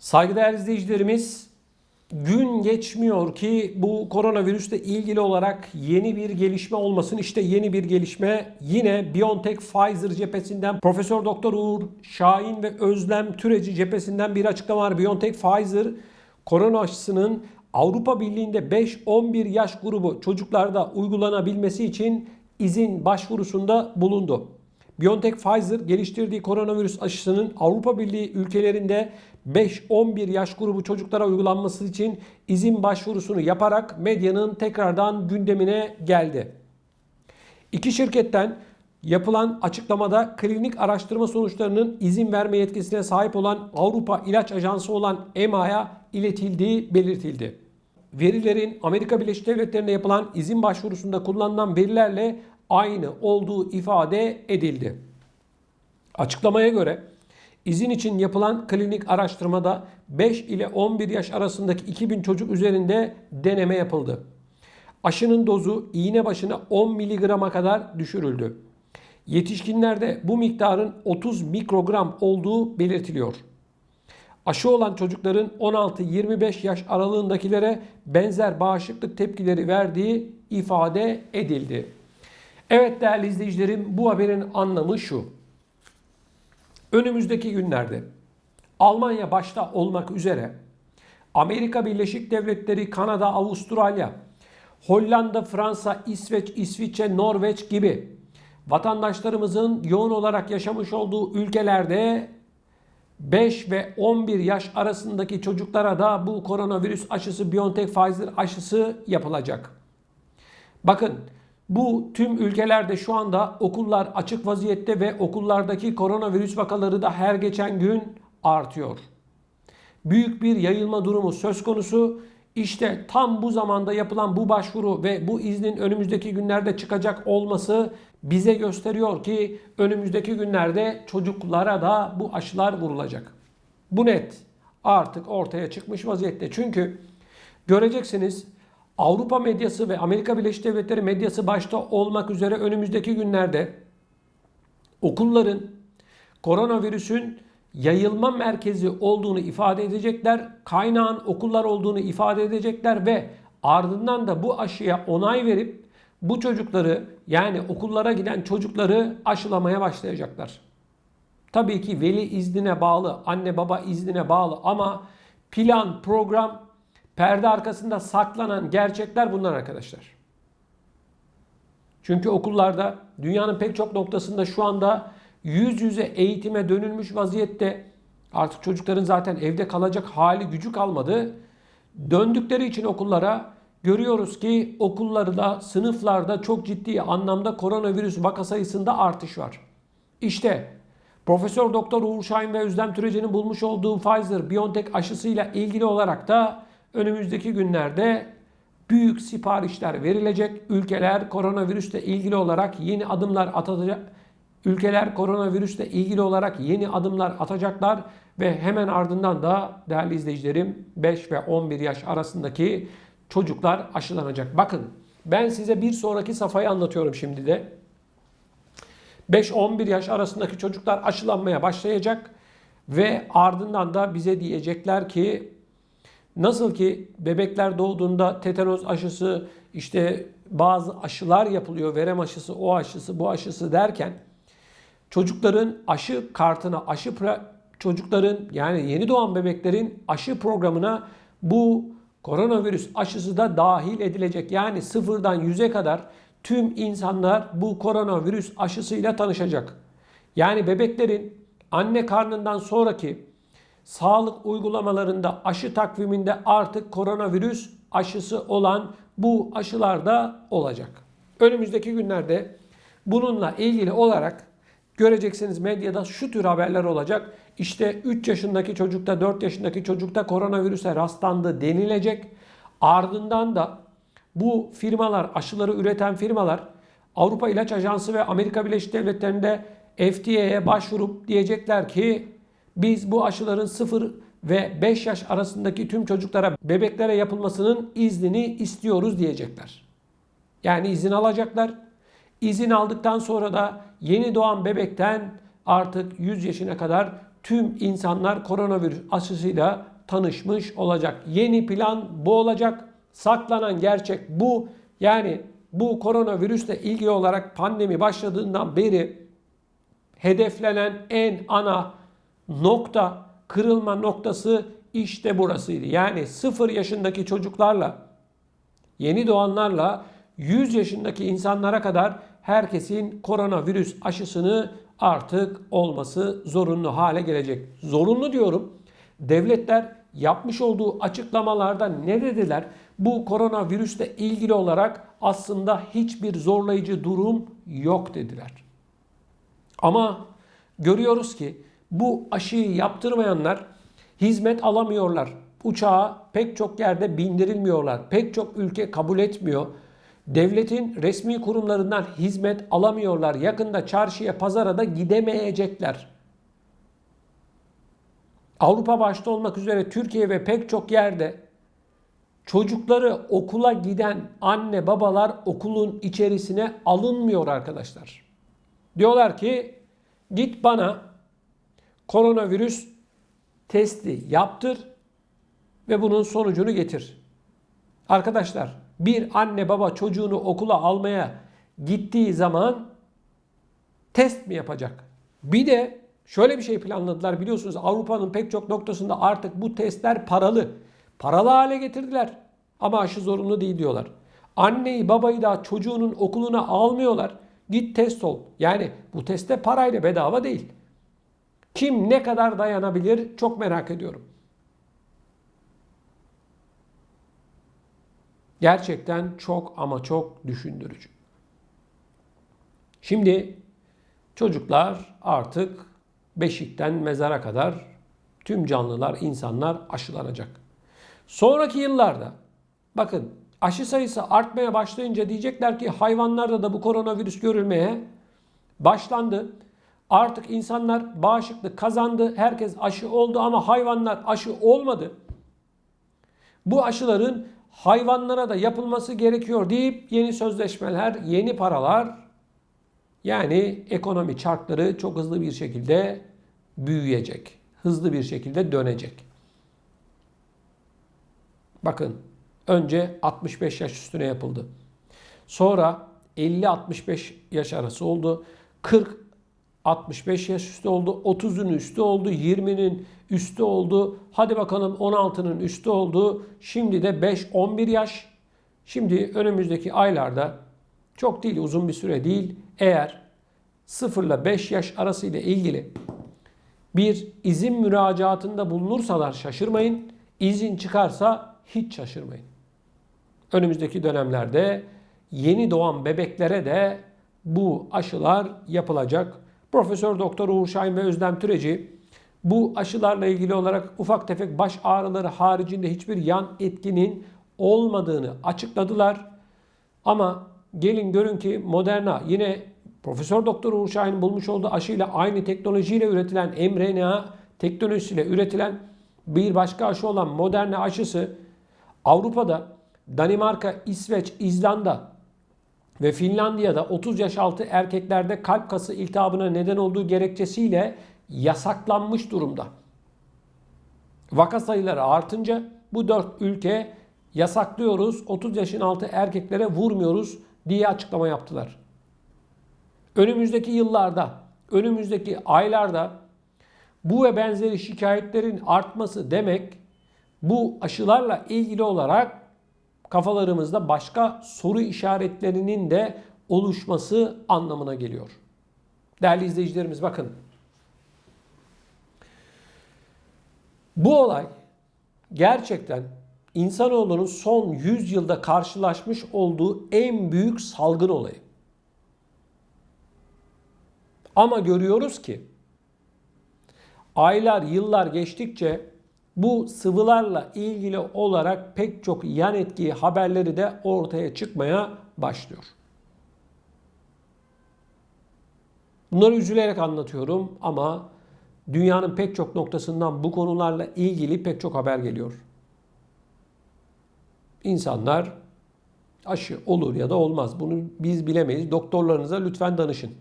Saygıdeğer izleyicilerimiz, gün geçmiyor ki bu koronavirüsle ilgili olarak yeni bir gelişme olmasın. İşte yeni bir gelişme yine BioNTech Pfizer cephesinden Profesör Doktor Uğur Şahin ve Özlem Türeci cephesinden bir açıklama var. BioNTech Pfizer korona aşısının Avrupa Birliği'nde 5-11 yaş grubu çocuklarda uygulanabilmesi için izin başvurusunda bulundu. BioNTech Pfizer geliştirdiği koronavirüs aşısının Avrupa Birliği ülkelerinde 5-11 yaş grubu çocuklara uygulanması için izin başvurusunu yaparak medyanın tekrardan gündemine geldi. İki şirketten yapılan açıklamada klinik araştırma sonuçlarının izin verme yetkisine sahip olan Avrupa İlaç Ajansı olan EMA'ya iletildiği belirtildi. Verilerin Amerika Birleşik Devletleri'nde yapılan izin başvurusunda kullanılan verilerle aynı olduğu ifade edildi. Açıklamaya göre izin için yapılan klinik araştırmada 5 ile 11 yaş arasındaki 2000 çocuk üzerinde deneme yapıldı. Aşının dozu iğne başına 10 mg'a kadar düşürüldü. Yetişkinlerde bu miktarın 30 mikrogram olduğu belirtiliyor. Aşı olan çocukların 16-25 yaş aralığındakilere benzer bağışıklık tepkileri verdiği ifade edildi. Evet değerli izleyicilerim, bu haberin anlamı şu. Önümüzdeki günlerde Almanya başta olmak üzere Amerika Birleşik Devletleri, Kanada, Avustralya, Hollanda, Fransa, İsveç, İsviçre, Norveç gibi vatandaşlarımızın yoğun olarak yaşamış olduğu ülkelerde 5 ve 11 yaş arasındaki çocuklara da bu koronavirüs aşısı BioNTech Pfizer aşısı yapılacak. Bakın, bu tüm ülkelerde şu anda okullar açık vaziyette ve okullardaki koronavirüs vakaları da her geçen gün artıyor. Büyük bir yayılma durumu söz konusu. İşte tam bu zamanda yapılan bu başvuru ve bu iznin önümüzdeki günlerde çıkacak olması bize gösteriyor ki önümüzdeki günlerde çocuklara da bu aşılar vurulacak. Bu net artık ortaya çıkmış vaziyette. Çünkü göreceksiniz, Avrupa medyası ve Amerika Birleşik Devletleri medyası başta olmak üzere önümüzdeki günlerde okulların koronavirüsün yayılma merkezi olduğunu ifade edecekler, kaynağın okullar olduğunu ifade edecekler ve ardından da bu aşıya onay verip bu çocukları, yani okullara giden çocukları aşılamaya başlayacaklar. Tabii ki veli iznine bağlı, anne baba iznine bağlı ama plan, program, perde arkasında saklanan gerçekler bunlar arkadaşlar. Çünkü okullarda dünyanın pek çok noktasında şu anda yüz yüze eğitime dönülmüş vaziyette. Artık çocukların zaten evde kalacak hali gücü kalmadı. Döndükleri için okullara görüyoruz ki okullarda, sınıflarda çok ciddi anlamda koronavirüs vaka sayısında artış var. İşte Profesör Doktor Uğur Şahin ve Özlem Türeci'nin bulmuş olduğu Pfizer BioNTech aşısıyla ilgili olarak da önümüzdeki günlerde büyük siparişler verilecek. Ülkeler koronavirüsle ilgili olarak yeni adımlar atacak. Ülkeler koronavirüsle ilgili olarak yeni adımlar atacaklar ve hemen ardından da değerli izleyicilerim 5 ve 11 yaş arasındaki çocuklar aşılanacak. Bakın, ben size bir sonraki safhayı anlatıyorum şimdi de. 5-11 yaş arasındaki çocuklar aşılanmaya başlayacak ve ardından da bize diyecekler ki nasıl ki bebekler doğduğunda tetanoz aşısı, işte bazı aşılar yapılıyor, verem aşısı, o aşısı, bu aşısı derken çocukların aşı kartına, çocukların yani yeni doğan bebeklerin aşı programına bu koronavirüs aşısı da dahil edilecek. Yani sıfırdan 100'e kadar tüm insanlar bu koronavirüs aşısıyla tanışacak. Yani bebeklerin anne karnından sonraki sağlık uygulamalarında, aşı takviminde artık koronavirüs aşısı olan bu aşılar da olacak. Önümüzdeki günlerde bununla ilgili olarak göreceksiniz medyada şu tür haberler olacak. İşte 3 yaşındaki çocukta, 4 yaşındaki çocukta koronavirüse rastlandı denilecek. Ardından da bu firmalar, aşıları üreten firmalar Avrupa İlaç Ajansı ve Amerika Birleşik Devletleri'nde FDA'ye başvurup diyecekler ki biz bu aşıların 0 ve 5 yaş arasındaki tüm çocuklara, bebeklere yapılmasının iznini istiyoruz diyecekler. Yani izin alacaklar. İzin aldıktan sonra da yeni doğan bebekten artık 100 yaşına kadar tüm insanlar koronavirüs aşısıyla tanışmış olacak. Yeni plan bu olacak. Saklanan gerçek bu. Yani bu koronavirüsle ilgili olarak pandemi başladığından beri hedeflenen en ana nokta, kırılma noktası işte burasıydı. Yani 0 yaşındaki çocuklarla, yeni doğanlarla 100 yaşındaki insanlara kadar herkesin koronavirüs aşısını artık olması zorunlu hale gelecek. Zorunlu diyorum. Devletler yapmış olduğu açıklamalarda ne dediler? Bu koronavirüsle ilgili olarak aslında hiçbir zorlayıcı durum yok dediler. Ama görüyoruz ki bu aşıyı yaptırmayanlar hizmet alamıyorlar. Uçağa pek çok yerde bindirilmiyorlar. Pek çok ülke kabul etmiyor. Devletin resmi kurumlarından hizmet alamıyorlar. Yakında çarşıya, pazara da gidemeyecekler. Avrupa başta olmak üzere Türkiye ve pek çok yerde çocukları okula giden anne babalar okulun içerisine alınmıyor arkadaşlar. Diyorlar ki git bana koronavirüs testi yaptır ve bunun sonucunu getir. Arkadaşlar bir anne baba çocuğunu okula almaya gittiği zaman test mi yapacak? Bir de şöyle bir şey planladılar biliyorsunuz Avrupa'nın pek çok noktasında artık bu testler paralı. Paralı hale getirdiler ama aşı zorunlu değil diyorlar. Anneyi babayı da çocuğunun okuluna almıyorlar. Git test ol. Yani bu teste parayla bedava değil. Kim ne kadar dayanabilir çok merak ediyorum. Gerçekten çok ama çok düşündürücü. Şimdi çocuklar artık beşikten mezara kadar tüm canlılar, insanlar aşılanacak. Sonraki yıllarda bakın aşı sayısı artmaya başlayınca diyecekler ki hayvanlarda da bu koronavirüs görülmeye başlandı. Artık insanlar bağışıklık kazandı. Herkes aşı oldu ama hayvanlar aşı olmadı. Bu aşıların hayvanlara da yapılması gerekiyor deyip yeni sözleşmeler, yeni paralar yani ekonomi çarkları çok hızlı bir şekilde büyüyecek. Hızlı bir şekilde dönecek. Bakın önce 65 yaş üstüne yapıldı. Sonra 50-65 yaş arası oldu. 40-65 yaş üstü oldu. 30'un üstü oldu. 20'nin üstü oldu. Hadi bakalım 16'nın üstü oldu. Şimdi de 5-11 yaş. Şimdi önümüzdeki aylarda çok değil uzun bir süre değil. Eğer 0 ile 5 yaş arası ile ilgili bir izin müracaatında bulunursalar şaşırmayın. İzin çıkarsa hiç şaşırmayın. Önümüzdeki dönemlerde yeni doğan bebeklere de bu aşılar yapılacak. Profesör Doktor Uğur Şahin ve Özlem Türeci bu aşılarla ilgili olarak ufak tefek baş ağrıları haricinde hiçbir yan etkinin olmadığını açıkladılar. Ama gelin görün ki Moderna yine Profesör Doktor Uğur Şahin'in bulmuş olduğu aşıyla aynı teknolojiyle üretilen mRNA teknolojisiyle üretilen bir başka aşı olan Moderna aşısı Avrupa'da Danimarka, İsveç, İzlanda ve Finlandiya'da 30 yaş altı erkeklerde kalp kası iltihabına neden olduğu gerekçesiyle yasaklanmış durumda. Vaka sayıları artınca bu 4 ülke yasaklıyoruz, 30 yaşın altı erkeklere vurmuyoruz diye açıklama yaptılar. Önümüzdeki yıllarda, önümüzdeki aylarda bu ve benzeri şikayetlerin artması demek bu aşılarla ilgili olarak kafalarımızda başka soru işaretlerinin de oluşması anlamına geliyor. Değerli izleyicilerimiz bakın. Bu olay gerçekten insanoğlunun son 100 yılda karşılaşmış olduğu en büyük salgın olayı. Ama görüyoruz ki aylar, yıllar geçtikçe bu sıvılarla ilgili olarak pek çok yan etki haberleri de ortaya çıkmaya başlıyor. Bunları üzülerek anlatıyorum ama dünyanın pek çok noktasından bu konularla ilgili pek çok haber geliyor. İnsanlar aşı olur ya da olmaz. Bunu biz bilemeyiz. Doktorlarınıza lütfen danışın.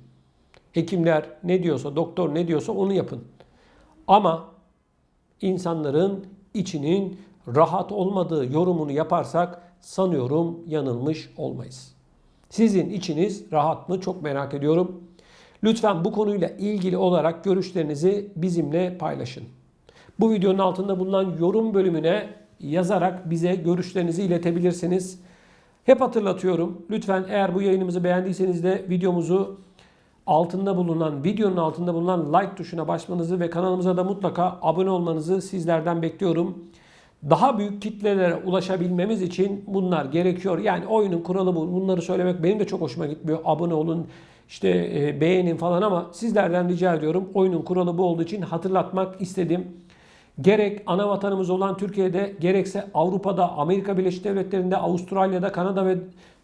Hekimler ne diyorsa, doktor ne diyorsa onu yapın. Ama insanların içinin rahat olmadığı yorumunu yaparsak sanıyorum yanılmış olmayız. Sizin içiniz rahat mı? Çok merak ediyorum. Lütfen bu konuyla ilgili olarak görüşlerinizi bizimle paylaşın. Bu videonun altında bulunan yorum bölümüne yazarak bize görüşlerinizi iletebilirsiniz. Hep hatırlatıyorum. Lütfen eğer bu yayınımızı beğendiyseniz de videonun altında bulunan like tuşuna basmanızı ve kanalımıza da mutlaka abone olmanızı sizlerden bekliyorum. Daha büyük kitlelere ulaşabilmemiz için bunlar gerekiyor. Yani oyunun kuralı bu. Bunları söylemek benim de çok hoşuma gitmiyor. Abone olun, işte beğenin falan ama sizlerden rica ediyorum. Oyunun kuralı bu olduğu için hatırlatmak istedim. Gerek ana vatanımız olan Türkiye'de, gerekse Avrupa'da, Amerika Birleşik Devletleri'nde, Avustralya'da, Kanada ve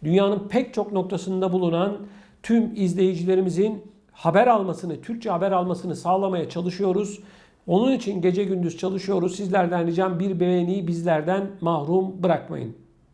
dünyanın pek çok noktasında bulunan tüm izleyicilerimizin haber almasını, Türkçe haber almasını sağlamaya çalışıyoruz. Onun için gece gündüz çalışıyoruz. Sizlerden ricam bir beğeniyi bizlerden mahrum bırakmayın.